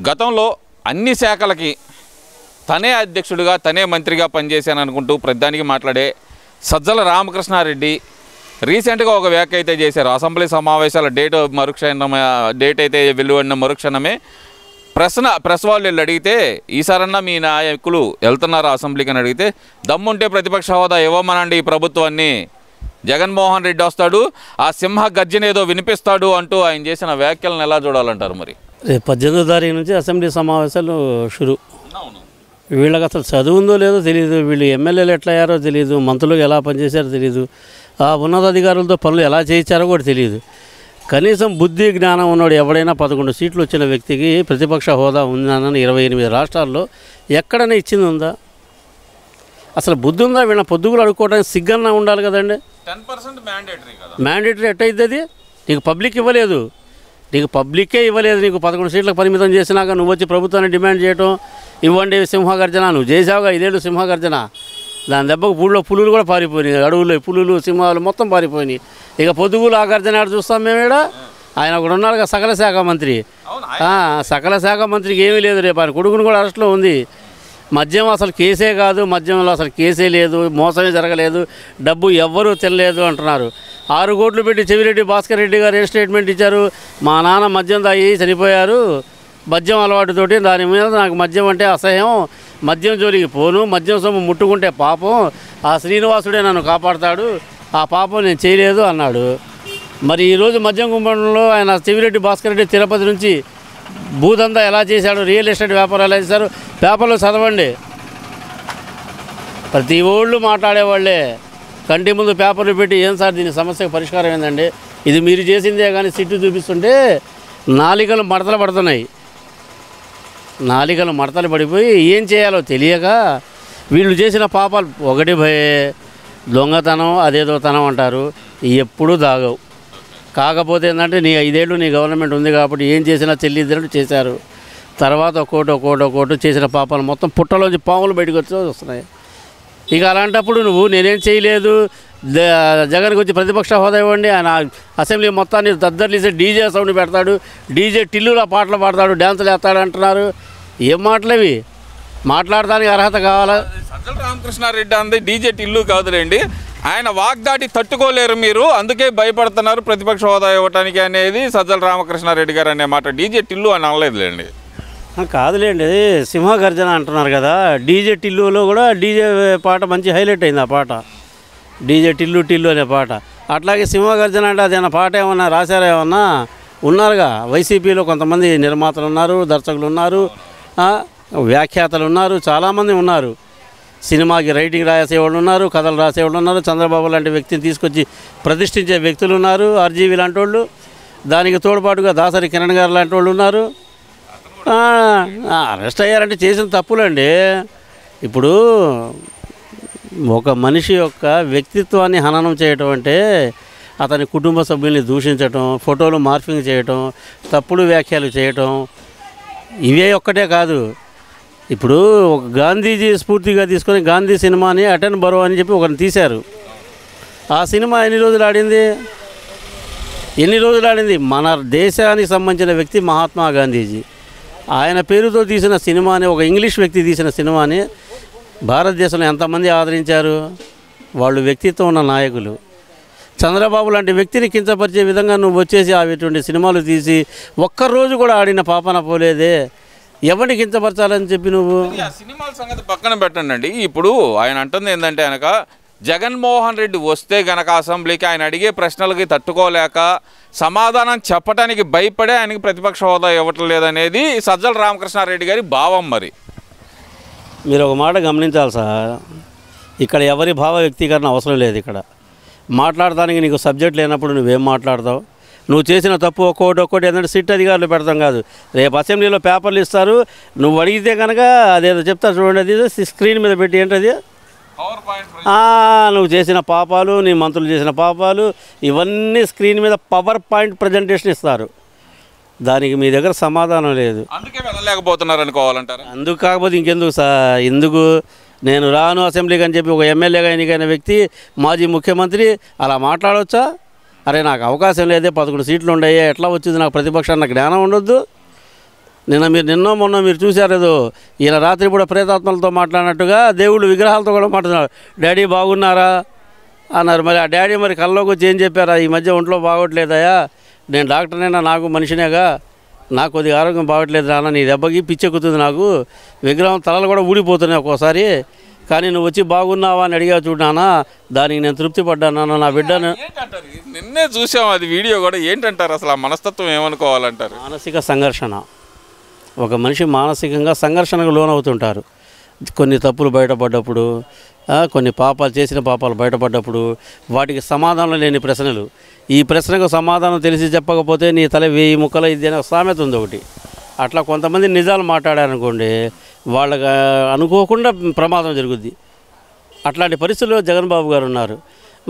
గతంలో అన్ని శాఖలకి తనే అధ్యక్షుడిగా తనే మంత్రిగా పనిచేశాను అనుకుంటూ ప్రతిదానికి మాట్లాడే సజ్జల రామకృష్ణారెడ్డి రీసెంట్గా ఒక వ్యాఖ్య అయితే చేశారు. అసెంబ్లీ సమావేశాల డేట్ అయితే వెలువడిన మరుక్షణమే ప్రెస్ వాళ్ళు వెళ్ళి అడిగితే ఈసారన్నా మీ నాయకులు వెళ్తున్నారు అసెంబ్లీకి అని అడిగితే దమ్ముంటే ప్రతిపక్ష హోదా ఇవ్వమనండి ఈ ప్రభుత్వాన్ని, జగన్మోహన్ రెడ్డి వస్తాడు ఆ సింహ గర్జన ఏదో వినిపిస్తాడు అంటూ ఆయన చేసిన వ్యాఖ్యలను ఎలా చూడాలంటారు? మరి 18వ తారీఖు నుంచి అసెంబ్లీ సమావేశాలు షురు. వీళ్ళకి అసలు చదువు ఉందో లేదో తెలియదు, వీళ్ళు ఎమ్మెల్యేలు ఎట్లా అయ్యారో తెలియదు, మంత్రులు ఎలా పనిచేశారో తెలియదు, ఆ ఉన్నతాధికారులతో పనులు ఎలా చేయించారో కూడా తెలియదు. కనీసం బుద్ధి జ్ఞానం ఉన్నాడు ఎవడైనా 11 సీట్లు వచ్చిన వ్యక్తికి ప్రతిపక్ష హోదా ఉందని 28 రాష్ట్రాల్లో ఎక్కడైనా ఇచ్చింది ఉందా? అసలు బుద్ధి ఉందా? వీళ్ళ పొద్దుగులు అడుక్కోవడానికి సిగ్గన్నా ఉండాలి కదండి. 10% మ్యాండేటరీ ఎట్టయిద్ది? అది నీకు పబ్లిక్ ఇవ్వలేదు, నీకు పబ్లికే ఇవ్వలేదు. నీకు 11 సీట్లకు పరిమితం చేసినాక నువ్వు వచ్చి ప్రభుత్వాన్ని డిమాండ్ చేయటం, ఇవ్వండి సింహగర్జన, నువ్వు చేసావుగా 5 ఏళ్ళు సింహగర్జన. దాని దెబ్బకు పులులు కూడా పారిపోయినాయి, అడవుల్లో పులులు సింహాలు మొత్తం పారిపోయినాయి. ఇక పొద్దుగులు ఆ గర్జన ఆడ చూస్తాం మేము ఇక్కడ. ఆయన కూడా ఉన్నారు కదా సకల శాఖ మంత్రి. సకల శాఖ మంత్రికి ఏమీ లేదు, రేపు ఆయన కొడుకును కూడా అరెస్ట్లో ఉంది. మద్యం అసలు కేసే కాదు, మద్యంలో అసలు కేసే లేదు, మోసమే జరగలేదు, డబ్బు ఎవ్వరూ తినలేదు అంటున్నారు. 6 కోట్లు పెట్టి చెవిరెడ్డి భాస్కర్ రెడ్డి గారు ఏ స్టేట్మెంట్ ఇచ్చారు? మా నాన్న మద్యం తాగి చనిపోయారు, మద్యం అలవాటుతోటి, దాని మీద నాకు మద్యం అంటే అసహ్యం, మద్యం జోలికి పోను, మద్యం సొమ్ము ముట్టుకుంటే పాపం, ఆ శ్రీనివాసుడే నన్ను కాపాడుతాడు, ఆ పాపం నేను చేయలేదు అన్నాడు. మరి ఈరోజు మద్యం కుంభంలో ఆయన చెవిరెడ్డి భాస్కర్ రెడ్డి తిరుపతి నుంచి భూదందా ఎలా చేశాడు, రియల్ ఎస్టేట్ వ్యాపారం ఎలా చేశారు పేపర్లో చదవండి. ప్రతి ఓళ్ళు మాట్లాడేవాళ్ళే కంటి ముందు పేపర్లు పెట్టి ఏం సార్ దీని సమస్యకు పరిష్కారం ఏందండి, ఇది మీరు చేసిందే కానీ సిట్టు చూపిస్తుంటే నాలికలు మడతలు పడుతున్నాయి. నాలికలు మడతలు పడిపోయి ఏం చేయాలో తెలియక వీళ్ళు చేసిన పాపాలు ఒకటి దొంగతనం అదేదో తనం అంటారు, ఎప్పుడూ దాగవు. కాకపోతే ఏంటంటే నీ 5 ఏళ్ళు నీ గవర్నమెంట్ ఉంది కాబట్టి ఏం చేసినా చెల్లిద్దరు చేశారు. తర్వాత ఒక్కోటి చేసిన పాపాలు మొత్తం పుట్టలోంచి పాములు బయటకు వస్తున్నాయి. ఇక అలాంటప్పుడు నువ్వు నేనేం చేయలేదు, జగన్కి వచ్చి ప్రతిపక్ష హోదా ఇవ్వండి, ఆయన అసెంబ్లీ మొత్తాన్ని దద్దర్లేసి డీజే సౌండ్ పెడతాడు, డీజే టిల్లులా పాటలు పాడతాడు, డ్యాన్సులు వేస్తాడు అంటున్నారు. ఏం మాటలేవి? మాట్లాడడానికి అర్హత కావాలా? సజ్జల రామకృష్ణారెడ్డి అంది డీజే టిల్లు కాదులేండి, ఆయన వాగ్దాటి తట్టుకోలేరు మీరు, అందుకే భయపడుతున్నారు ప్రతిపక్ష హోదా ఇవ్వటానికి అనేది సజ్జల రామకృష్ణారెడ్డి గారు అనే మాట. డీజే టిల్లు అని అనలేదులేండి. కాదులేండి, సింహగర్జన అంటున్నారు కదా, డీజే టిల్లులో కూడా డీజే పాట మంచి హైలైట్ అయింది. ఆ పాట డీజే టిల్లు అనే పాట. అట్లాగే సింహగర్జన అంటే అదేమన్నా పాట ఏమన్నా రాశారా? ఏమన్నా ఉన్నారుగా, వైసీపీలో కొంతమంది నిర్మాతలు ఉన్నారు, దర్శకులు ఉన్నారు, వ్యాఖ్యాతలు ఉన్నారు, చాలామంది ఉన్నారు. సినిమాకి రైటింగ్ రాసేవాళ్ళు ఉన్నారు, కథలు రాసేవాళ్ళు ఉన్నారు, చంద్రబాబు లాంటి వ్యక్తిని తీసుకొచ్చి ప్రతిష్ఠించే వ్యక్తులు ఉన్నారు, ఆర్జీవి లాంటి వాళ్ళు, దానికి తోడ్పాటుగా దాసరి కిరణ్ గారు లాంటి వాళ్ళు ఉన్నారు. అరెస్ట్ అయ్యారంటే చేసిన తప్పులండి. ఇప్పుడు ఒక మనిషి యొక్క వ్యక్తిత్వాన్ని హననం చేయటం అంటే అతని కుటుంబ సభ్యుల్ని దూషించటం, ఫోటోలు మార్ఫింగ్ చేయటం, తప్పుడు వ్యాఖ్యలు చేయటం, ఇవే ఒక్కటే కాదు. ఇప్పుడు ఒక గాంధీజీ స్ఫూర్తిగా తీసుకొని గాంధీ సినిమాని అటెన్ బరో అని చెప్పి ఒకరిని తీశారు. ఆ సినిమా ఎన్ని రోజులు ఆడింది? మన దేశానికి సంబంధించిన వ్యక్తి మహాత్మా గాంధీజీ, ఆయన పేరుతో తీసిన సినిమాని, ఒక ఇంగ్లీష్ వ్యక్తి తీసిన సినిమాని భారతదేశంలో ఎంతమంది ఆదరించారు? వాళ్ళు వ్యక్తిత్వం ఉన్న నాయకులు. చంద్రబాబు లాంటి వ్యక్తిని కించపరిచే విధంగా నువ్వు వచ్చేసి అటువంటి సినిమాలు తీసి ఒక్కరోజు కూడా ఆడిన పాపన పోలేదే, ఎవరిని కించపరచాలని చెప్పి నువ్వు? సినిమాల సంగతి పక్కన పెట్టండి. ఇప్పుడు ఆయన అంటుంది ఏంటంటే కనుక జగన్మోహన్ రెడ్డి వస్తే గనక అసెంబ్లీకి ఆయన అడిగే ప్రశ్నలకి తట్టుకోలేక సమాధానం చెప్పడానికి భయపడే ఆయనకి ప్రతిపక్ష హోదా ఇవ్వటం లేదనేది సజ్జల రామకృష్ణారెడ్డి గారి భావం. మరి మీరు ఒక మాట గమనించాలి సార్, ఇక్కడ ఎవరి భావ వ్యక్తీకరణ అవసరం లేదు. ఇక్కడ మాట్లాడడానికి నీకు సబ్జెక్ట్ లేనప్పుడు నువ్వేం మాట్లాడతావు? నువ్వు చేసిన తప్పు ఒక్కోటి ఏంటంటే సిట్ అధికారులు పెడతాం కాదు, రేపు అసెంబ్లీలో పేపర్లు ఇస్తారు, నువ్వు అడిగితే కనుక అదేదో చెప్తారు చూడండి, అది స్క్రీన్ మీద పెట్టి ఏంటది నువ్వు చేసిన పాపాలు, నీ మంత్రులు చేసిన పాపాలు, ఇవన్నీ స్క్రీన్ మీద పవర్ పాయింట్ ప్రజెంటేషన్ ఇస్తారు. దానికి మీ దగ్గర సమాధానం లేదు, అందుకే వెళ్ళలేకపోతున్నారు అనుకోవాలంటారు. అందుకు కాకపోతే ఇంకెందుకు ఎందుకు నేను రాను అసెంబ్లీకి అని చెప్పి ఒక ఎమ్మెల్యేగా ఎన్నికైన వ్యక్తి, మాజీ ముఖ్యమంత్రి అలా మాట్లాడవచ్చా? అరే నాకు అవకాశం లేదే, 11 సీట్లు ఉండయ్యా, ఎట్లా వచ్చింది నాకు ప్రతిపక్షాన్ని జ్ఞానం ఉండొద్దు? నిన్న మొన్న మీరు చూశారు ఏదో ఈయన రాత్రి కూడా ప్రేతాత్మలతో మాట్లాడినట్టుగా దేవుళ్ళు విగ్రహాలతో కూడా మాట్లాడుతున్నారు. డాడీ బాగున్నారా అన్నారు. మరి ఆ డాడీ మరి కల్లోకి వచ్చి ఏం చెప్పారా, ఈ మధ్య ఒంట్లో బాగోట్లేదయా, నేను డాక్టర్నైనా నాకు మనిషినేగా, నాకు కొద్దిగా ఆరోగ్యం బాగోట్లేదు నాన్న, నీ దెబ్బకి పిచ్చెక్కుతుంది, నాకు విగ్రహం తలలు కూడా ఊడిపోతున్నాయి ఒక్కోసారి, కానీ నువ్వు వచ్చి బాగున్నావా అని అడిగా చూడానా, దానికి నేను తృప్తి పడ్డాను నా బిడ్డను. నిన్నే చూసాం అది వీడియో కూడా. ఏంటంటారు అసలు ఆ మనస్తత్వం ఏమనుకోవాలంటారు? మానసిక సంఘర్షణ. ఒక మనిషి మానసికంగా సంఘర్షణకు లోనవుతుంటారు. కొన్ని తప్పులు బయటపడ్డప్పుడు, కొన్ని చేసిన పాపాలు బయటపడ్డప్పుడు వాటికి సమాధానం లేని ప్రశ్నలు. ఈ ప్రశ్నకు సమాధానం తెలిసి చెప్పకపోతే నీ తల 1000 ముక్కలు ఇది అనే సామెత ఉంది ఒకటి. అట్లా కొంతమంది నిజాలు మాట్లాడారనుకోండి, వాళ్ళకి అనుకోకుండా ప్రమాదం జరుగుద్ది. అట్లాంటి పరిస్థితుల్లో జగన్ బాబు గారు ఉన్నారు.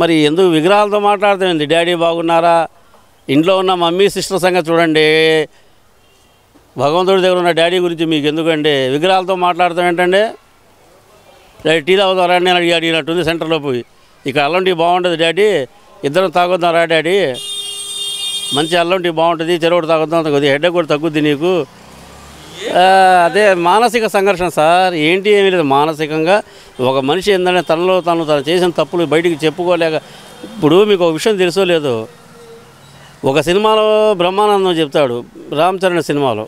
మరి ఎందుకు విగ్రహాలతో మాట్లాడుతుంది? డాడీ బాగున్నారా, ఇంట్లో ఉన్న మమ్మీ సిస్టర్ సంగతి చూడండి, భగవంతుడి దగ్గర ఉన్న డాడీ గురించి మీకు ఎందుకండి విగ్రహాలతో మాట్లాడతాం ఏంటంటే, డాడీ టీ తాగుతారా అని నేను అడిగినట్టుంది సెంటర్లో పోయి. ఇక్కడ అల్లం టీ బాగుంటుంది డాడీ, ఇద్దరం తాగుతారా డాడీ, మంచి అల్లం టీ బాగుంటుంది, చెరువుడు తాగుతాం, కొద్దిగా హెడ్ కూడా తగ్గుద్ది నీకు. అదే మానసిక సంఘర్షణ సార్. ఏంటి ఏమీ లేదు, మానసికంగా ఒక మనిషి ఏంటంటే తనలో తను చేసిన తప్పులు బయటికి చెప్పుకోలేక. ఇప్పుడు మీకు ఒక విషయం తెలుసో లేదో, ఒక సినిమాలో బ్రహ్మానందం చెప్తాడు, రామ్ చరణ్ సినిమాలో,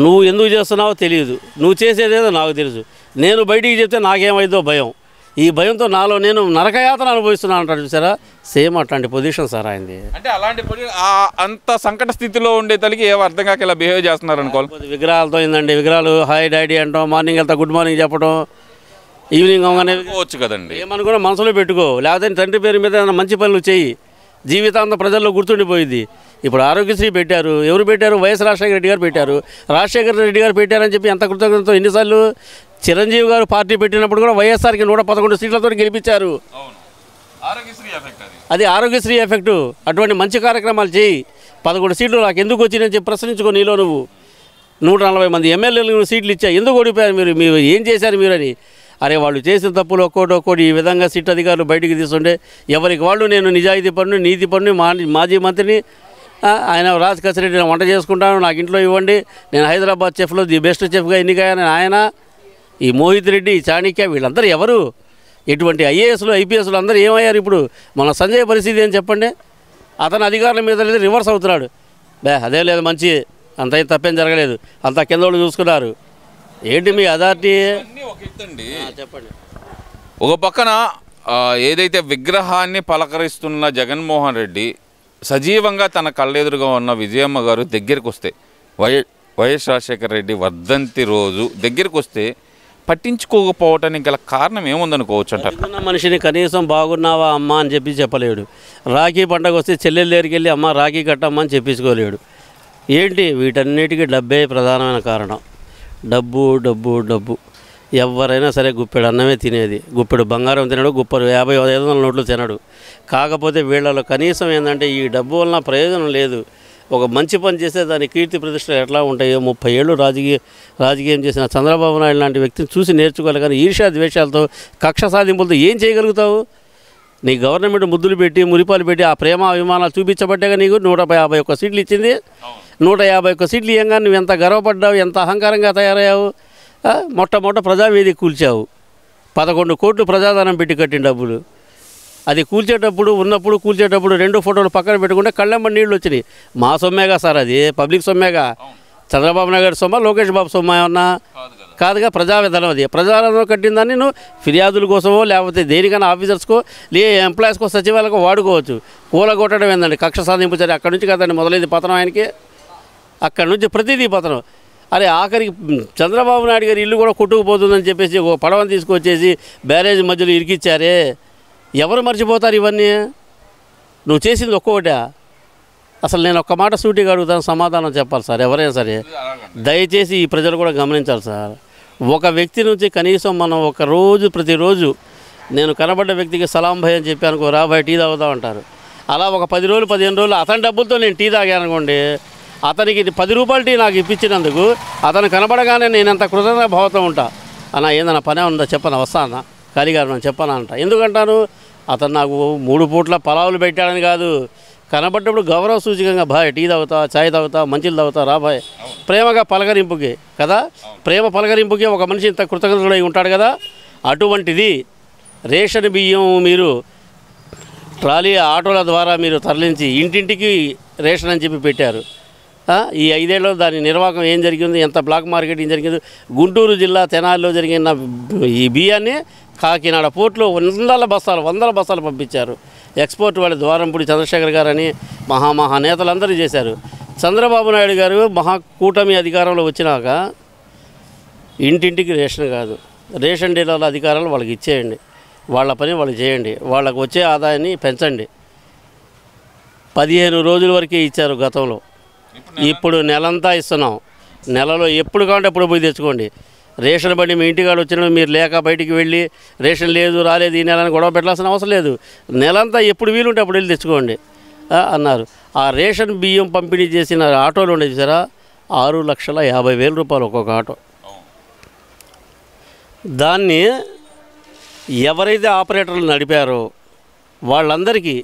నువ్వు ఎందుకు చేస్తున్నావో తెలియదు, నువ్వు చేసేదేదో నాకు తెలుసు, నేను బయటికి చెప్తే నాకేమైందో భయం, ఈ భయంతో నాలో నేను నరకయాతన అనుభవిస్తున్నాను అంటాడు చూసారా. సేమ్ అట్లాంటి పొజిషన్ సార్ ఆయనది. అంటే అలాంటి అంత సంకట స్థితిలో ఉండే తల్లికి ఏమో అర్థం కాక ఇలా బిహేవ్ చేస్తున్నారు అనుకోవాలి. విగ్రహాలతో ఏందండి, విగ్రహాలు హాయ్ డాడీ అంటాం, మార్నింగ్ వెళ్తా గుడ్ మార్నింగ్ చెప్పడం, ఈవినింగ్ అవగానే వచ్చు కదండి, ఏమనుకున్నా మనసులో పెట్టుకో, లేకపోతే తండ్రి పేరు మీద మంచి పనులు చేయి, జీవితాంతం ప్రజల్లో గుర్తుండిపోయింది. ఇప్పుడు ఆరోగ్యశ్రీ పెట్టారు, ఎవరు పెట్టారు? వైఎస్ రాజశేఖర రెడ్డి గారు పెట్టారు. రాజశేఖర రెడ్డి గారు పెట్టారని చెప్పి ఎంత కృతజ్ఞతతో ఎన్నిసార్లు చిరంజీవి గారు పార్టీ పెట్టినప్పుడు కూడా వైఎస్ఆర్కి 111 సీట్లతో గెలిపించారు. అది ఆరోగ్యశ్రీ ఎఫెక్టు. అటువంటి మంచి కార్యక్రమాలు చేయి. 11 సీట్లు నాకు ఎందుకు వచ్చిందని చెప్పి ప్రశ్నించుకో నీలో నువ్వు. 140 మంది ఎమ్మెల్యేలకు సీట్లు ఇచ్చా, ఎందుకు ఓడిపోయారు మీరు ఏం చేశారు మీరని. అరే వాళ్ళు చేసిన తప్పులు ఒక్కోటి ఈ విధంగా సిట్ అధికారులు బయటికి తీసుంటే ఎవరికి వాళ్ళు, నేను నిజాయితీ పన్ను నీతి పన్ను మాజీ మంత్రిని, ఆయన రాజ్ కసిరెడ్డి వంట చేసుకుంటాను, నాకు ఇంట్లో ఇవ్వండి, నేను హైదరాబాద్ చెఫ్లో ది బెస్ట్ చెఫ్గా ఎన్నికయ్యాను ఆయన, ఈ మోహిత్ రెడ్డి, చాణిక్య, వీళ్ళందరూ ఎవరు? ఎటువంటి ఐఏఎస్లు ఐపీఎస్లు అందరూ ఏమయ్యారు? ఇప్పుడు మన సంజయ్ పరిస్థితి ఏం చెప్పండి. అతను అధికారుల మీద రివర్స్ అవుతున్నాడు. అదే లేదు మంచి, అంత తప్పేం జరగలేదు, అంతా కింద వాళ్ళు చూసుకున్నారు. ఏంటి మీ అథారిటీ? చెప్పండి. ఒక పక్కన ఏదైతే విగ్రహాన్ని పలకరిస్తున్న జగన్మోహన్ రెడ్డి సజీవంగా తన కళ్ళెదురుగా ఉన్న విజయమ్మ గారు దగ్గరికి వస్తే, వైఎస్ రాజశేఖర రెడ్డి వర్ధంతి రోజు దగ్గరికి వస్తే పట్టించుకోకపోవటానికి గల కారణం ఏముందనుకోవచ్చు అంటారు? మనిషిని కనీసం బాగున్నావా అమ్మ అని చెప్పి చెప్పలేడు. రాఖీ పండగ వస్తే చెల్లెల దగ్గరికి వెళ్ళి అమ్మ రాఖీ కట్టమ్మా అని చెప్పించుకోలేడు. ఏంటి? వీటన్నిటికీ డబ్బే ప్రధానమైన కారణం. డబ్బు డబ్బు డబ్బు. ఎవరైనా సరే గుప్పెడు అన్నమే తినేది, గుప్పెడు బంగారం తినడు, గుప్పెడు 50-500 నోట్లు తినడు. కాకపోతే వీళ్ళలో కనీసం ఏంటంటే ఈ డబ్బు వలన ప్రయోజనం లేదు. ఒక మంచి పని చేస్తే దాని కీర్తి ప్రతిష్టలు ఎట్లా ఉంటాయో 30 ఏళ్ళు రాజకీయం చేసిన చంద్రబాబు నాయుడు లాంటి వ్యక్తిని చూసి నేర్చుకోవాలి. కానీ ఈర్ష్యా ద్వేషాలతో, కక్ష సాధింపులతో ఏం చేయగలుగుతావు? నీ గవర్నమెంట్ ముద్దులు పెట్టి, మురిపాలు పెట్టి, ఆ ప్రేమ అభిమానాలు చూపించబట్టేగా నీకు 151 సీట్లు ఇచ్చింది. 151 సీట్లు ఇవ్వగా నువ్వు ఎంత గర్వపడ్డావు, ఎంత అహంకారంగా తయారయ్యావు. మొట్టమొదట ప్రజావేదిక కూల్చావు. 11 కోట్లు ప్రజాధనం పెట్టి కట్టిన డబ్బులు. అది కూల్చేటప్పుడు 2 ఫోటోలు పక్కన పెట్టుకుంటే కళ్ళెంబడి నీళ్ళు వచ్చినాయి. మా సొమ్మేగా సార్, అది పబ్లిక్ సొమ్మేగా. చంద్రబాబు నాయుడు సొమ్మ, లోకేష్ బాబు సొమ్మ ఏమన్నా కాదుగా, ప్రజాధనం. అది ప్రజాధనం కట్టిన దాన్ని నువ్వు ఫిర్యాదుల కోసమో లేకపోతే దేనికైనా ఆఫీసర్స్కో ఎంప్లాయీస్కో సచివాలయకో వాడుకోవచ్చు. కూలగొట్టడం ఏందండి? కక్ష సాధింపు చర్య. అక్కడి నుంచి కదండి మొదలైంది పతనం ఆయనకి. అక్కడి నుంచి ప్రతిదీ పతనం. అరే ఆఖరికి చంద్రబాబు నాయుడు గారి ఇల్లు కూడా కొట్టుకుపోతుందని చెప్పేసి ఒక పడవను తీసుకొచ్చేసి బ్యారేజ్ మధ్యలో ఇరికిచ్చారే. ఎవరు మర్చిపోతారు ఇవన్నీ? నువ్వు చేసింది ఒక్కొక్కటే. అసలు నేను ఒక్క మాట సూటిగా అడుగుతాను, సమాధానం చెప్పాలి సార్ ఎవరైనా సరే. దయచేసి ఈ ప్రజలు కూడా గమనించాలి సార్. ఒక వ్యక్తి నుంచి కనీసం మనం ప్రతిరోజు నేను కనబడ్డ వ్యక్తికి సలాం భయ్ అని చెప్పి అనుకో, రా భయ్ టీ తాగుతావు అంటారు. అలా ఒక 10 రోజులు 15 రోజులు అతని డబ్బులతో నేను టీ తాగాను అనుకోండి, అతనికి 10 రూపాయలు టీ నాకు ఇప్పించినందుకు అతను కనబడగానే నేను ఎంత కృతజ్ఞత భావంతో ఉంటా. అన్న ఏందన్నా పనే ఉందా చెప్పనా, వస్తా అన్న ఖాళీగా నేను చెప్పనా అంట. ఎందుకంటాను? అతను నాకు 3 పూట్ల పలావులు పెట్టాడని కాదు, కనబడ్డప్పుడు గౌరవ సూచకంగా బాయ్ టీ తాగుతా చాయ్ తాగుతా మంచిలు తాగుతా రా బాయ్ ప్రేమగా పలకరింపుకి కదా, ప్రేమ పలకరింపుకి ఒక మనిషి ఇంత కృతజ్ఞతడై ఉంటాడు కదా. అటువంటిది రేషన్ బియ్యం మీరు ట్రాలీ ఆటోల ద్వారా మీరు తరలించి ఇంటింటికి రేషన్ అని చెప్పి పెట్టారు. ఈ 5 ఏళ్ళలో దాని నిర్వాహకం ఏం జరిగింది, ఎంత బ్లాక్ మార్కెటింగ్ జరిగింది. గుంటూరు జిల్లా తెనాలిలో జరిగిన ఈ బియ్యాన్ని కాకినాడ పోర్టులో వందల బస్తాలు పంపించారు. ఎక్స్పోర్ట్ వాళ్ళ ద్వారంపూడి చంద్రశేఖర్ గారు అని మహానేతలందరూ చేశారు. చంద్రబాబు నాయుడు గారు మహాకూటమి అధికారంలో వచ్చినాక ఇంటింటికి రేషన్ కాదు, రేషన్ డీలర్ల అధికారాలు వాళ్ళకి ఇచ్చేయండి, వాళ్ళ పని వాళ్ళు చేయండి, వాళ్ళకు వచ్చే ఆదాయాన్ని పెంచండి. 15 రోజుల వరకే ఇచ్చారు గతంలో, ఇప్పుడు నెలంతా ఇస్తున్నాం. నెలలో ఎప్పుడు కావాలంటే అప్పుడు పోయి తెచ్చుకోండి. రేషన్ బండి మీ ఇంటికాడ వచ్చిన మీరు లేక బయటికి వెళ్ళి రేషన్ లేదు రాలేదు ఈ నెలని గొడవ పెట్టాల్సిన అవసరం లేదు. నెలంతా ఎప్పుడు వీలుంటే అప్పుడు వెళ్ళి తెచ్చుకోండి అన్నారు. ఆ రేషన్ బియ్యం పంపిణీ చేసిన ఆటోలు ఉండేది చూసారా, 6,50,000 రూపాయలు ఒక్కొక్క ఆటో. దాన్ని ఎవరైతే ఆపరేటర్లు నడిపారో వాళ్ళందరికీ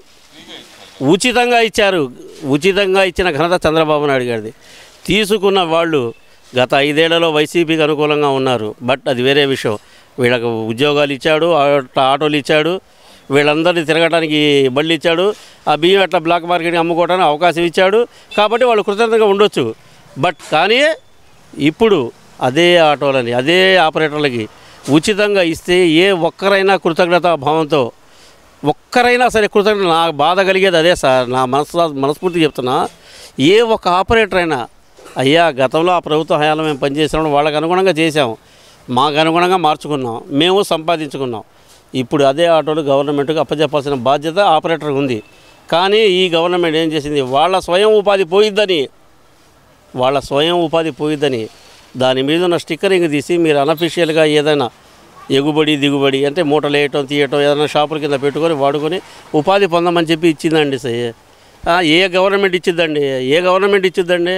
ఉచితంగా ఇచ్చారు. ఉచితంగా ఇచ్చిన ఘనత చంద్రబాబు నాయుడు గారిది. తీసుకున్న వాళ్ళు గత 5 ఏళ్లలో వైసీపీకి అనుకూలంగా ఉన్నారు. బట్ అది వేరే విషయం. వీళ్ళకు ఉద్యోగాలు ఇచ్చాడు, ఆటోలు ఇచ్చాడు, వీళ్ళందరినీ తిరగడానికి బళ్ళు ఇచ్చాడు, ఆ బియ్యం అట్లా బ్లాక్ మార్కెట్కి అమ్ముకోవడానికి అవకాశం ఇచ్చాడు. కాబట్టి వాళ్ళు కృతజ్ఞతగా ఉండొచ్చు. బట్ కానీ ఇప్పుడు అదే ఆటోలని అదే ఆపరేటర్లకి ఉచితంగా ఇస్తే ఏ ఒక్కరైనా కృతజ్ఞతా భావంతో ఒక్కరైనా సరే కృతజ్ఞత, నాకు బాధ కలిగేది అదే సార్, నా మనస్ఫూర్తి చెప్తున్నా. ఏ ఒక్క ఆపరేటర్ అయినా అయ్యా గతంలో ఆ ప్రభుత్వ హయాంలో మేము పనిచేసినప్పుడు వాళ్ళకి అనుగుణంగా చేసాం, మాకు అనుగుణంగా మార్చుకున్నాం, మేము సంపాదించుకున్నాం. ఇప్పుడు అదే ఆటోలు గవర్నమెంట్కి అప్పచెప్పాల్సిన బాధ్యత ఆపరేటర్కి ఉంది. కానీ ఈ గవర్నమెంట్ ఏం చేసింది, వాళ్ళ స్వయం ఉపాధి పోయిద్దని దాని మీద ఉన్న స్టిక్కరింగ్ తీసి మీరు అనఫిషియల్గా ఏదైనా ఎగుబడి దిగుబడి అంటే మూటలు వేయటం తీయటం ఏదైనా షాపుల కింద పెట్టుకొని వాడుకొని ఉపాధి పొందమని చెప్పి ఇచ్చిందండి. ఏ గవర్నమెంట్ ఇచ్చిద్దండి?